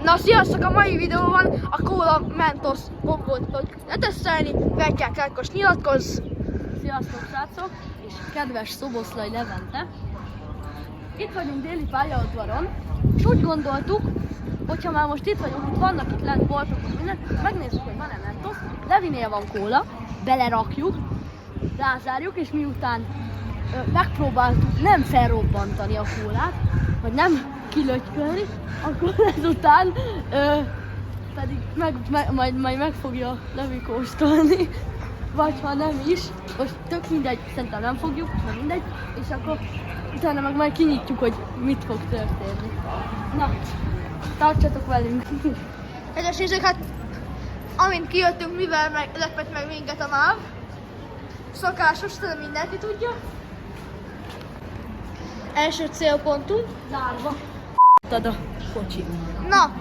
Na sziasztok, a mai videóban a Cola Mentos gombot fogjuk letesztelni. Vetják Ákos, nyilatkozz! Sziasztok srácok, és kedves Szoboszlai Levente! Itt vagyunk déli pályaudvaron, és úgy gondoltuk, hogyha már most itt vagyunk, itt vannak itt lent boltok, minden, megnézzük, hogy van-e Mentos, Levinél van kóla, belerakjuk, rázárjuk, és miután megpróbáltuk nem felrobbantani a kólát, vagy nem kilötykölni, akkor ezután pedig majd meg fogja Levi kóstolni, vagy ha nem is, most tök mindegy, szerintem nem fogjuk, de mindegy, és akkor utána meg majd kinyitjuk, hogy mit fog történni. Na, tartsatok velünk! Kedves nézők, hát amint kijöttünk, mivel lepett meg minket a MÁV, szokásos, de mindenki tudja. Első célpontunk zárva. Tad a kocsit. Na,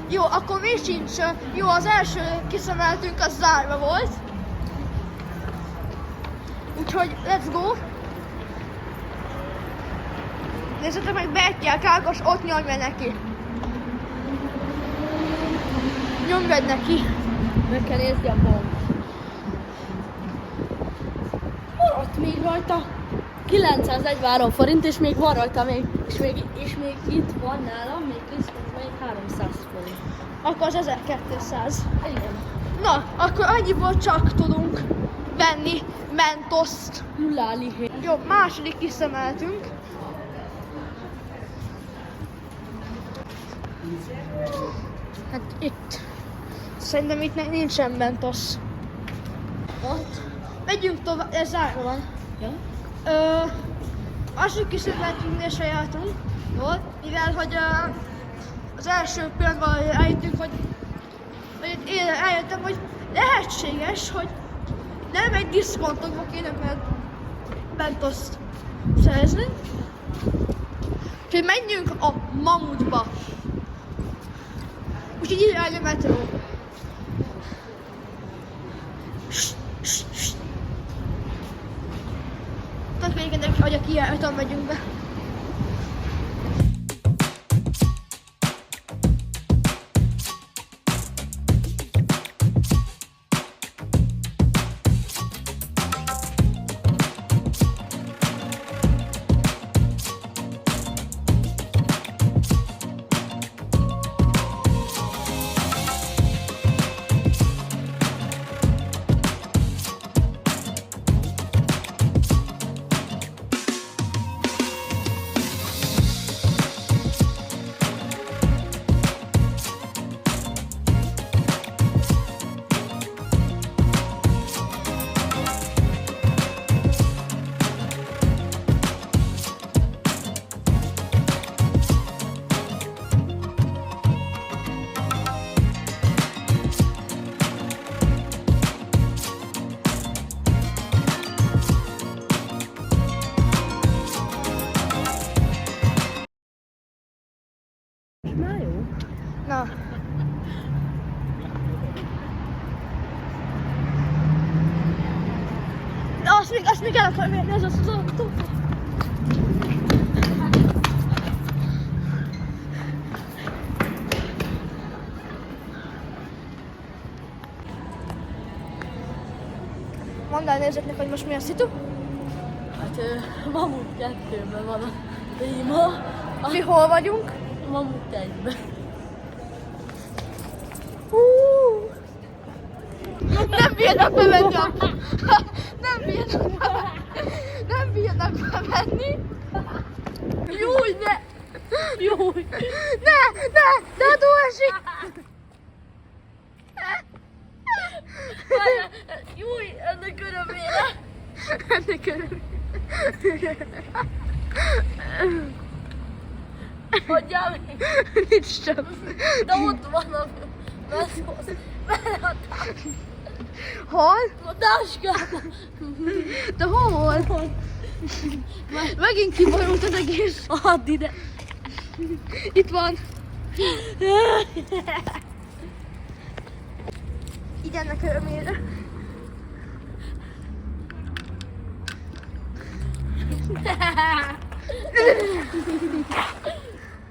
jó, akkor mi sincs. Jó, az első kiszemeltünk, az zárva volt. Úgyhogy let's go. Nézzetek meg, behetják Ákos, ott nyomja neki. Nyomjad neki. Meg kell nézni a pont. Maradt még rajta 913 forint, és még van rajta és még itt van nálam, még viszont még 300 forint. Akkor az 1200. Igen. Na, akkor annyiból csak tudunk venni Mentoszt. Lulálihé. Jó, második kiszemeltünk. Hát itt. Szerintem itt nincsen Mentos. Ott? Megyünk tovább, ez zárva van. Ja. Azt is kiszemeltünk sajátunk. Jó, mivel hogy az első pillanatban eljöttünk, hogy én eljöttem, hogy lehetséges, hogy nem egy diszkontokba kéne Mentoszt szerezni. Úgyhogy menjünk a Mamutba. Úgyhogy ide áll a metró. Tök még ennek, hogy a kijáraton megyünk be. Már jó. Na. De azt még el akarom érni, ez az autó. Mondd el nézőknek, hogy most mi a szitu? Hát Mamut 2-ben van a téma. Mi hol vagyunk? Mamut 1-ben. Nem bírnak bemenni. Nem bírnak bemenni. Júj, ne! Júj! Ne a túl esik! Júj, ennek örömére! Ennek örömére. Hagyjál még! Nincs csak. De ott van a veszhoz. Hol? A táskában. De hol? Megint kiborult az egész. Add ide. Itt van. Így ennek örömére.